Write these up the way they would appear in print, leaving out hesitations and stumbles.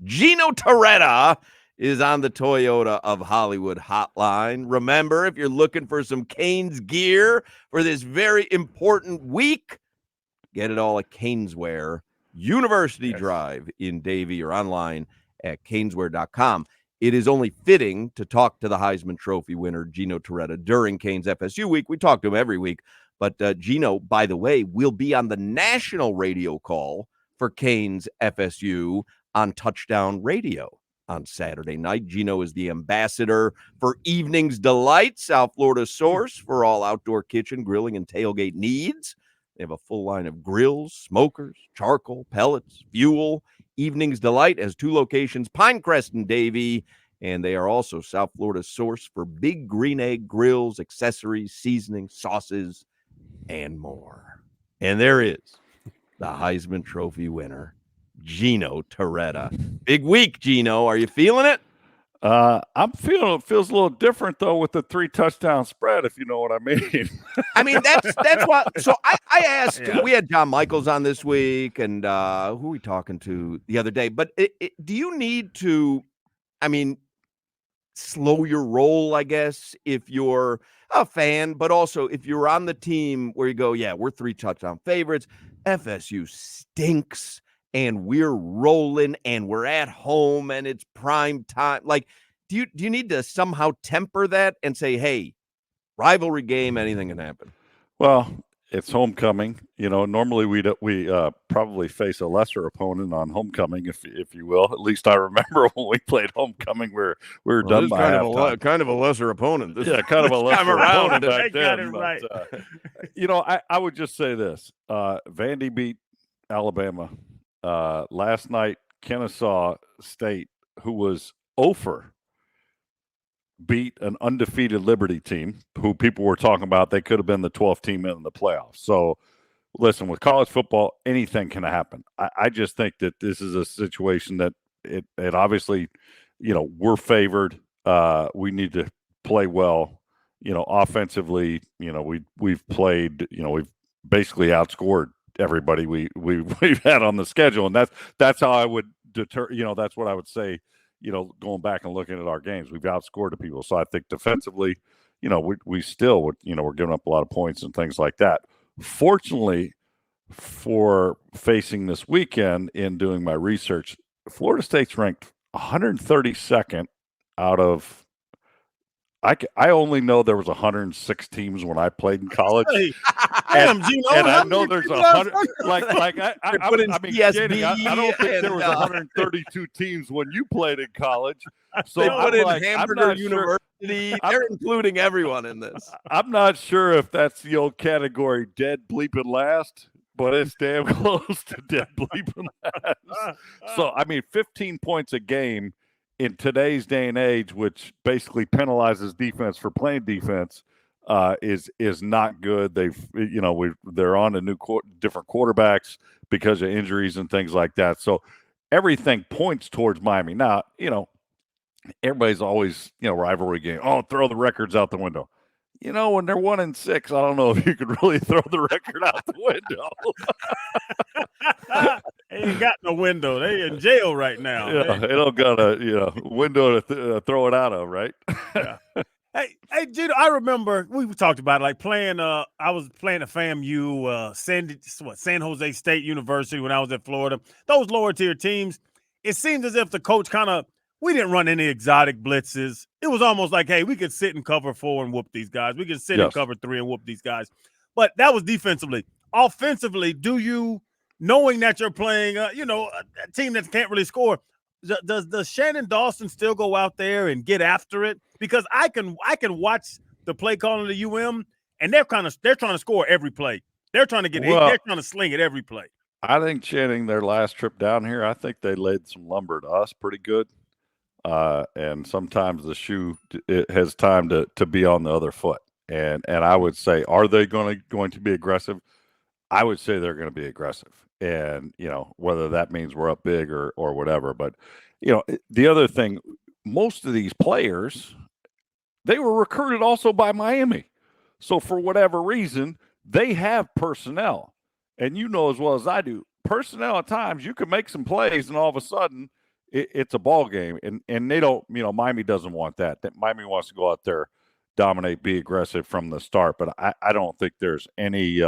Gino Torretta is on the Toyota of Hollywood hotline. Remember, if you're looking for some Canes gear for this very important week, get it all at Caneswear University Drive in Davie or online at caneswear.com. It is only fitting to talk to the Heisman Trophy winner, Gino Torretta, during Canes FSU week. We talk to him every week. But Gino, by the way, will be on the national radio call for Canes FSU on Touchdown Radio on Saturday night. Gino is the ambassador for Evening's Delight, South Florida's source for all outdoor kitchen, grilling, and tailgate needs. They have a full line of grills, smokers, charcoal, pellets, fuel. Evening's Delight has 2 locations, Pinecrest and Davie, and they are also South Florida's source for big green egg grills, accessories, seasonings, sauces, and more. And there is the Heisman Trophy winner, Gino Torretta. Big week, Gino. Are you feeling it? I'm feeling it. Feels a little different though with the 3 touchdown spread, if you know what I mean. I mean, that's what. So I asked. Yeah. We had John Michaels on this week, and who are we talking to the other day? But do you need to? I mean, slow your roll, I guess, if you're a fan, but also if you're on the team where you go, yeah, we're 3 touchdown favorites. FSU stinks. And we're rolling, and we're at home, and it's prime time. Like, do you need to somehow temper that and say, hey, rivalry game, anything can happen? Well, it's homecoming. You know, normally we probably face a lesser opponent on homecoming, if you will. At least I remember when we played homecoming, we were done by halftime. Kind of a lesser opponent. Kind of a lesser opponent back then. Right. You know, I would just say this: Vandy beat Alabama. Last night, Kennesaw State, who was 0-for, beat an undefeated Liberty team who people were talking about they could have been the 12th team in the playoffs. So, listen, with college football, anything can happen. I just think that this is a situation that it obviously, you know, we're favored. We need to play well. You know, offensively, you know, we've played, you know, we've basically outscored everybody we've had on the schedule, and that's how I would deter. You know, that's what I would say. You know, going back and looking at our games, we've outscored the people. So I think defensively, you know, we still would, you know, we're giving up a lot of points and things like that. Fortunately, for facing this weekend in doing my research, Florida State's ranked 132nd out of. I only know there was 106 teams when I played in college. Damn, Gino, and I know there's 100. I mean, Jenny, I don't think there was 132 teams when you played in college. So they put in Hamburger University. They're including everyone in this. I'm not sure if that's the old category dead bleeping last, but it's damn close to dead bleeping last. So, I mean, 15 points a game in today's day and age, which basically penalizes defense for playing defense, is not good. They're on to different quarterbacks because of injuries and things like that. So everything points towards Miami. Now, you know, everybody's always, you know, rivalry game. Oh, throw the records out the window. You know, when they're 1-6, I don't know if you could really throw the record out the window. They ain't got no window. They in jail right now. Yeah, they don't got a window to throw it out of, right? Yeah. Hey, Gino, I remember we talked about it, like playing. I was playing at FAMU, San Jose State University when I was at Florida. Those lower tier teams, it seemed as if the coach we didn't run any exotic blitzes. It was almost like, hey, we could sit in cover 4 and whoop these guys. We could sit in cover 3 and whoop these guys. But that was defensively. Offensively, do you, knowing that you're playing, a team that can't really score, does Shannon Dawson still go out there and get after it? Because I can watch the play calling the UM, and they're trying to score every play. They're trying to they're trying to sling it every play. I think Channing, their last trip down here, I think they laid some lumber to us pretty good. And sometimes the shoe it has time to be on the other foot. And I would say, are they going to be aggressive? I would say they're going to be aggressive. And, you know, whether that means we're up big or whatever. But, you know, the other thing, most of these players, they were recruited also by Miami. So for whatever reason, they have personnel. And you know as well as I do, personnel at times, you can make some plays and all of a sudden it's a ball game, and they don't. Miami doesn't want that. Miami wants to go out there, dominate, be aggressive from the start. But I don't think there's any.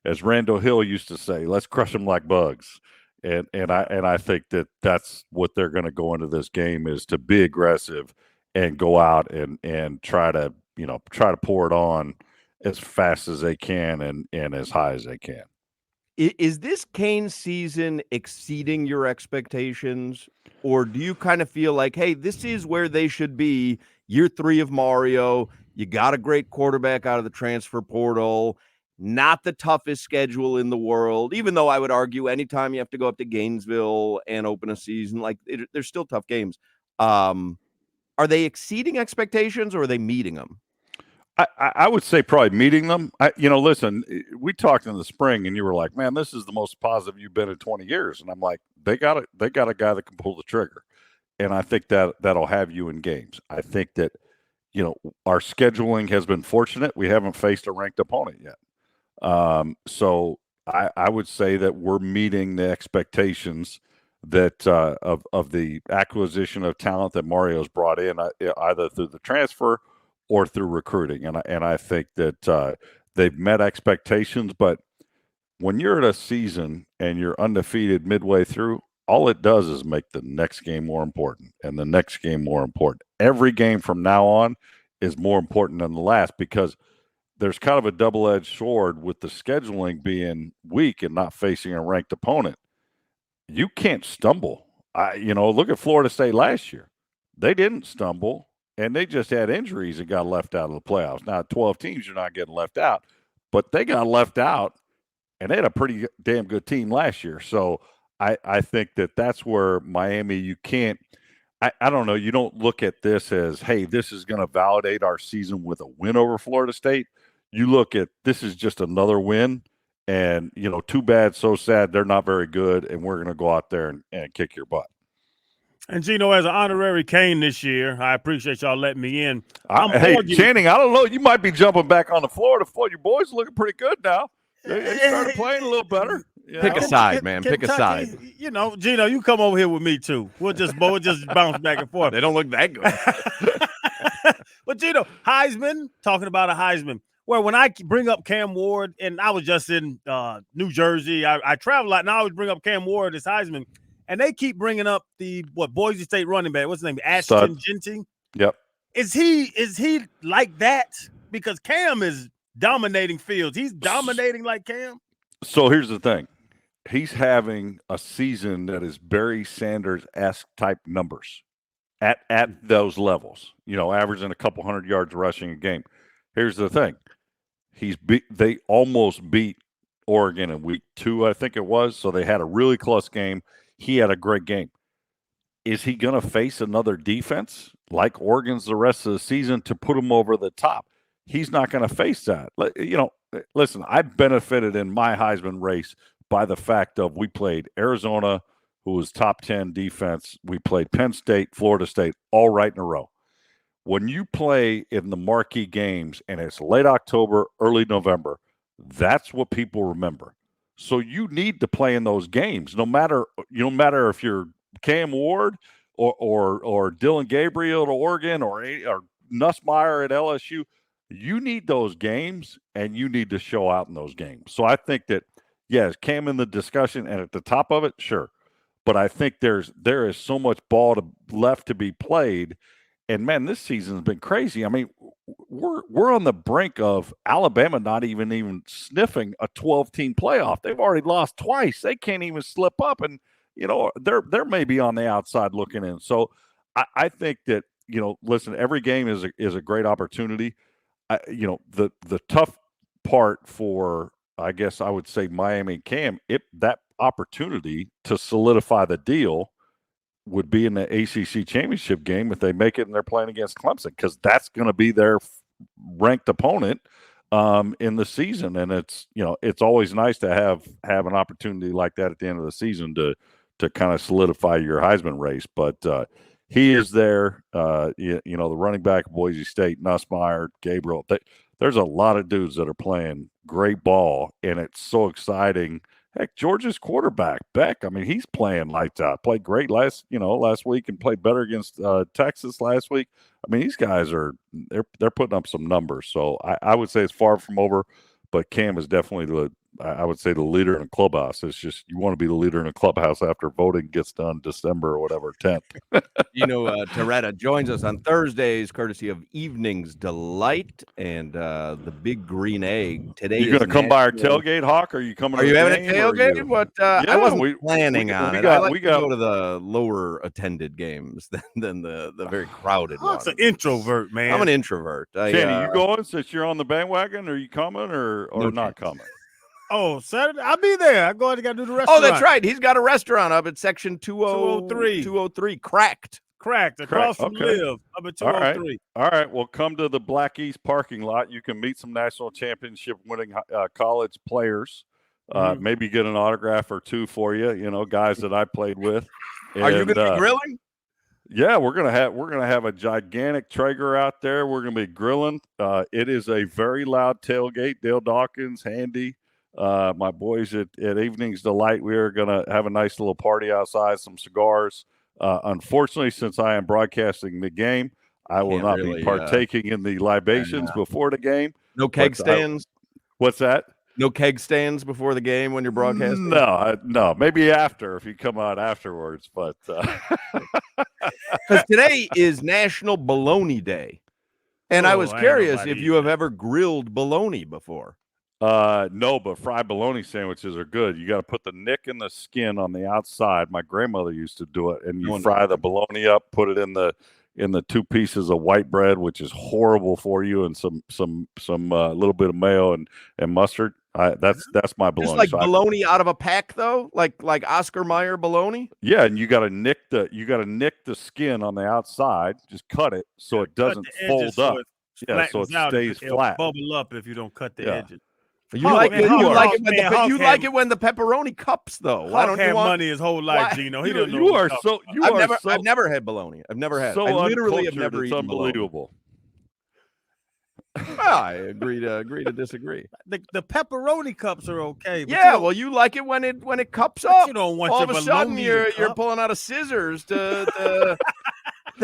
As Randall Hill used to say, let's crush them like bugs. And I think that's what they're going to go into this game, is to be aggressive and go out and try to pour it on as fast as they can and as high as they can. Is this Canes season exceeding your expectations, or do you kind of feel like, hey, this is where they should be year 3 of Mario? You got a great quarterback out of the transfer portal. Not the toughest schedule in the world, even though I would argue anytime you have to go up to Gainesville and open a season, there's still tough games. Are they exceeding expectations, or are they meeting them? I would say probably meeting them. Listen, we talked in the spring, and you were like, "Man, this is the most positive you've been in 20 years." And I'm like, they got a guy that can pull the trigger, and I think that'll have you in games. I think that our scheduling has been fortunate. We haven't faced a ranked opponent yet. So I would say that we're meeting the expectations that of the acquisition of talent that Mario's brought in, either through the transfer or through recruiting, and I think that they've met expectations. But when you're at a season and you're undefeated midway through, all it does is make the next game more important and the next game more important. Every game from now on is more important than the last, because there's kind of a double-edged sword with the scheduling being weak and not facing a ranked opponent. You can't stumble. Look at Florida State last year. They didn't stumble, and they just had injuries and got left out of the playoffs. Now, 12 teams, you're not getting left out, but they got left out, and they had a pretty damn good team last year. So I think that's where Miami, you can't – I don't know. You don't look at this as, hey, this is going to validate our season with a win over Florida State. You look at this is just another win, and, too bad, so sad, they're not very good, and we're going to go out there and kick your butt. And, Gino, as an honorary Cane this year, I appreciate y'all letting me in. Hey, Channing, I don't know. You might be jumping back on the Florida floor. Your boys are looking pretty good now. They started playing a little better. Pick a side, man. Pick a side. Gino, you come over here with me too. We'll just bounce back and forth. They don't look that good. But, Gino, Heisman, talking about a Heisman. Well, when I bring up Cam Ward, and I was just in New Jersey, I travel a lot, and I always bring up Cam Ward as Heisman, and they keep bringing up Boise State running back. What's his name? Ashton Genty. Yep. Is he like that? Because Cam is dominating fields. He's dominating like Cam. So here's the thing. He's having a season that is Barry Sanders-esque type numbers at those levels, averaging a couple hundred yards rushing a game. Here's the thing. They almost beat Oregon in week 2, I think it was. So they had a really close game. He had a great game. Is he going to face another defense like Oregon's the rest of the season to put him over the top? He's not going to face that. Listen, I benefited in my Heisman race by the fact of we played Arizona, who was top 10 defense. We played Penn State, Florida State, all right in a row. When you play in the marquee games and it's late October, early November, that's what people remember. So you need to play in those games, no matter if you're Cam Ward or Dylan Gabriel at Oregon or Nussmeier at LSU. You need those games, and you need to show out in those games. So I think that, yes, Cam in the discussion and at the top of it, sure. But I think there is so much ball left to be played. And, man, this season has been crazy. I mean, we're on the brink of Alabama not even sniffing a 12-team playoff. They've already lost twice. They can't even slip up, and they're maybe on the outside looking in. So I think that listen, every game is a great opportunity. The tough part for, I guess I would say, Miami and Cam, that opportunity to solidify the deal would be in the ACC championship game if they make it and they're playing against Clemson, because that's going to be their ranked opponent in the season. And it's always nice to have an opportunity like that at the end of the season to kind of solidify your Heisman race. But he is there. The running back of Boise State, Nussmeier, Gabriel. There's a lot of dudes that are playing great ball, and it's so exciting Heck, Georgia's quarterback, Beck, I mean, he's playing lights out. Played great last week and played better against Texas last week. I mean, these guys they're putting up some numbers. So I would say it's far from over, but Cam is definitely I would say the leader in the clubhouse. It's just you want to be the leader in the clubhouse after voting gets done December or whatever 10th. Torretta joins us on Thursdays, courtesy of Evening's Delight and the Big Green Egg. Today, you going to come by our tailgate, Hawk? Or are you coming? Are to you the having a game, tailgate? What? I wasn't planning on it. I like to go to the lower attended games than the very crowded ones. Hawk's an introvert, man. I'm an introvert. Kenny, you going since you're on the bandwagon? Are you coming or not coming? Oh, Saturday, I'll be there. I got to do the restaurant. Oh, that's right. He's got a restaurant up at section 203. 203, cracked across from Live up at 203. All right. Well, come to the Black East parking lot. You can meet some national championship winning college players. Maybe get an autograph or two for you. Guys that I played with. Are you going to be grilling? Yeah, we're gonna have a gigantic Traeger out there. We're gonna be grilling. It is a very loud tailgate. Dale Dawkins, Handy. My boys at Evening's Delight, we are going to have a nice little party outside, some cigars. Unfortunately, since I am broadcasting the game, I will not be partaking in the libations before the game. No keg stands? What's that? No keg stands before the game when you're broadcasting? No. Maybe after, if you come out afterwards. But because today is National Bologna Day. And I was curious if you have ever grilled bologna before. No, but fried bologna sandwiches are good. You got to put the nick in the skin on the outside. My grandmother used to do it, and you fry the bologna up, put it in the two pieces of white bread, which is horrible for you, and some little bit of mayo and mustard. That's my bologna. Just like bologna out of a pack, though, like Oscar Mayer bologna. Yeah, and you got to nick the skin on the outside. Just cut it so it doesn't fold up. So it stays flat. Bubble up if you don't cut the edges. You like it when the pepperoni cups, though. Why don't you want money his whole life, Gino? He doesn't know. You are so. I've never had bologna. I've never had. So I literally have never eaten. Unbelievable. Well, I agree to disagree. The pepperoni cups are okay. Yeah, well, you like it when it cups up. You don't want all your of a sudden you're pulling out scissors to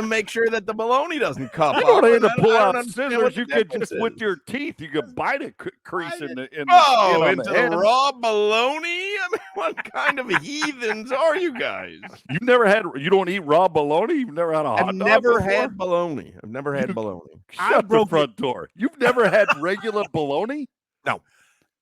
make sure that the bologna doesn't cup up. You don't need to pull out scissors. You could just with your teeth. You could bite it, crease in the into the raw bologna. I mean, what kind of heathens are you guys? You don't eat raw bologna. You've never had a hot dog. I've never had bologna. Shut the front door. You've never had regular bologna? No.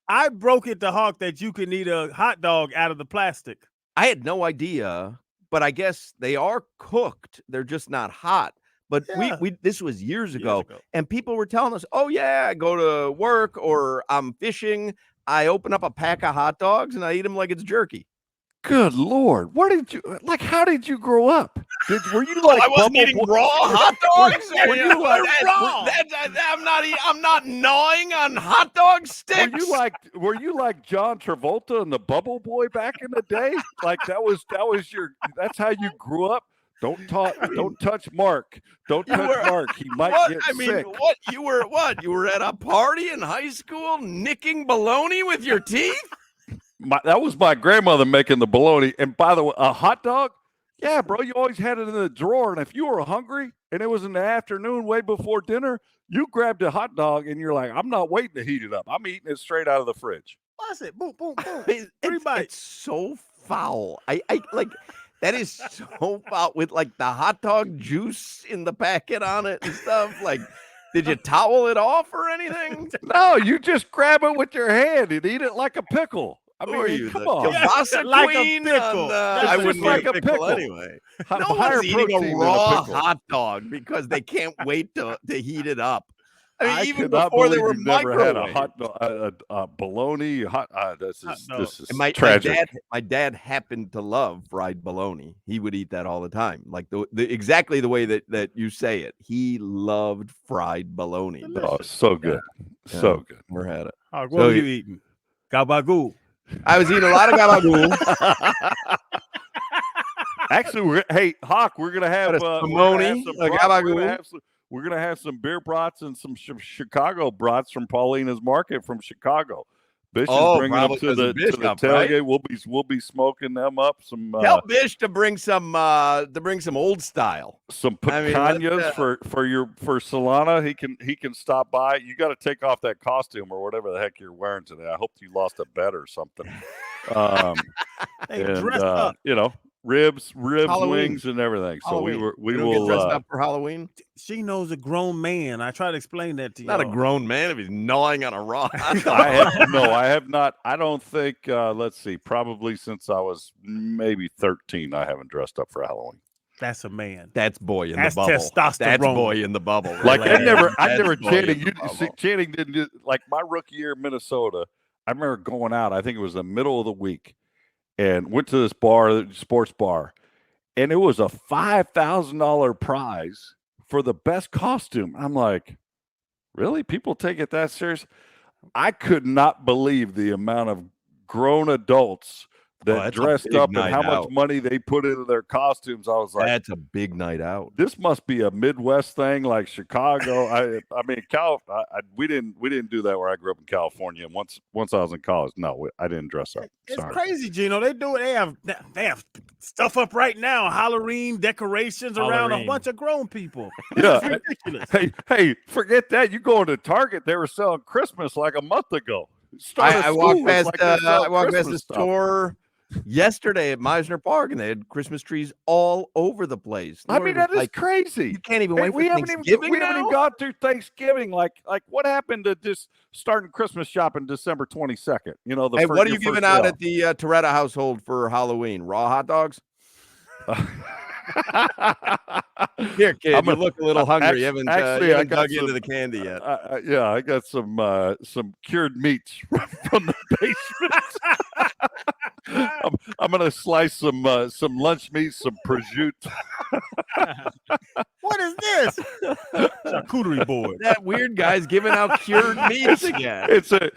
I broke it to Hawk that you can eat a hot dog out of the plastic. I had no idea. But I guess they are cooked. They're just not hot. But we this was years ago, and people were telling us, "Oh yeah, I go to work or I'm fishing. I open up a pack of hot dogs and I eat them like it's jerky." Good Lord, how did you grow up? Were you like I wasn't eating raw hot dogs? Were you like raw? I'm not gnawing on hot dog sticks. Were you like John Travolta and the Bubble Boy back in the day? Like that's how you grew up? Don't touch Mark. Don't touch Mark. He might get sick. You were at a party in high school nicking bologna with your teeth? That was my grandmother making the bologna. And by the way, a hot dog? Yeah, bro, you always had it in the drawer. And if you were hungry and it was in the afternoon, way before dinner, you grabbed a hot dog and you're like, I'm not waiting to heat it up. I'm eating it straight out of the fridge. That's it. Boom, boom, boom. It's so foul. I like that is so foul with like the hot dog juice in the packet on it and stuff. Like, did you towel it off or anything? No, you just grab it with your hand and eat it like a pickle. I mean, come on. Like a pickle. I wouldn't like a pickle anyway. No one's eating a raw hot dog because they can't wait to heat it up. I mean, even before they were microwaved. Never had a bologna hot. This is my tragic. My dad happened to love fried bologna. He would eat that all the time, like exactly the way that you say it. He loved fried bologna. Oh, so good, so good. Never had it. What were you eating? Gabagool. I was eating a lot of gabagool. Actually, hey Hawk, we're gonna have we're gonna have some beer brats and some Chicago brats from Paulina's Market from Chicago. Bish is Oh, bringing them probably to 'cause the of Bish up, tailgate. right? We'll be smoking them up. Some Tell Bish to bring some old style. some I mean, let's, picanhas for Solana. He can stop by. You got to take off that costume or whatever the heck you're wearing today. I hope you lost a bet or something. They And dressed up. you know, ribs, Halloween. wings, and everything. So we don't will get dressed up for Halloween. She knows a grown man. I try to explain that to you. Not a grown man if he's gnawing on a raw. I have not. I don't think. Let's see. Probably since I was maybe 13, I haven't dressed up for Halloween. That's a man. That's boy in That's the bubble. testosterone. That's boy in the bubble. Like I never That's boy in Channing. the bubble. Channing didn't do, like my rookie year in Minnesota. I remember going out. I think it was the middle of the week, and went to this bar, sports bar, and it was a $5,000 prize for the best costume. I'm like, really? People take it that serious? I could not believe the amount of grown adults that dressed up and how much money they put into their costumes. I was like, that's a big night out. This must be a Midwest thing, like Chicago. I mean, we didn't do that where I grew up in California. Once I was in college, no, I didn't dress up. It's crazy, Gino. They do it. They have stuff up right now. Halloween decorations around a bunch of grown people. Yeah, it's ridiculous. Hey, forget that. You go into Target, they were selling Christmas like a month ago. I walked past the store yesterday at Meisner Park, and they had Christmas trees all over the place. I mean, that is crazy. You can't even wait for Thanksgiving. We haven't even got through Thanksgiving. Like what happened to just starting Christmas shopping December 22nd? You know, what are you giving out at the Torretta household for Halloween? Raw hot dogs? Here, kid, you look a little hungry. You haven't dug into the candy yet. Yeah, I got some cured meats from the basement. I'm gonna slice some lunch meat, some prosciutto. What is this? Charcuterie board. That weird guy's giving out cured meats again. It's a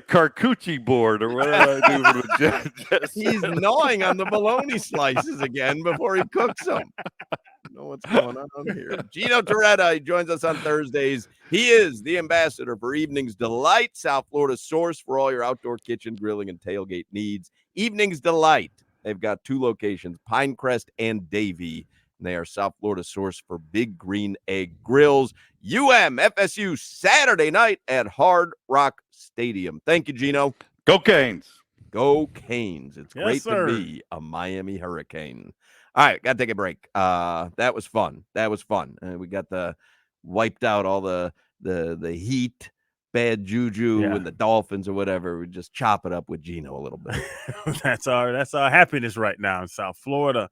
charcuterie board or whatever I do with He's gnawing on the bologna slices again before he cooks them. I don't know what's going on here. Gino Torretta, he joins us on Thursdays. He is the ambassador for Evenings Delight, South Florida's source for all your outdoor kitchen, grilling, and tailgate needs. Evenings Delight. They've got 2 locations, Pinecrest and Davie. And they are South Florida's source for Big Green Egg Grills. FSU Saturday night at Hard Rock Stadium. Thank you, Gino. Go Canes. Go Canes. It's great to be a Miami Hurricane. All right, got to take a break. That was fun. We got wiped out all the heat, bad juju, and the Dolphins or whatever. We just chop it up with Gino a little bit. That's our happiness right now in South Florida.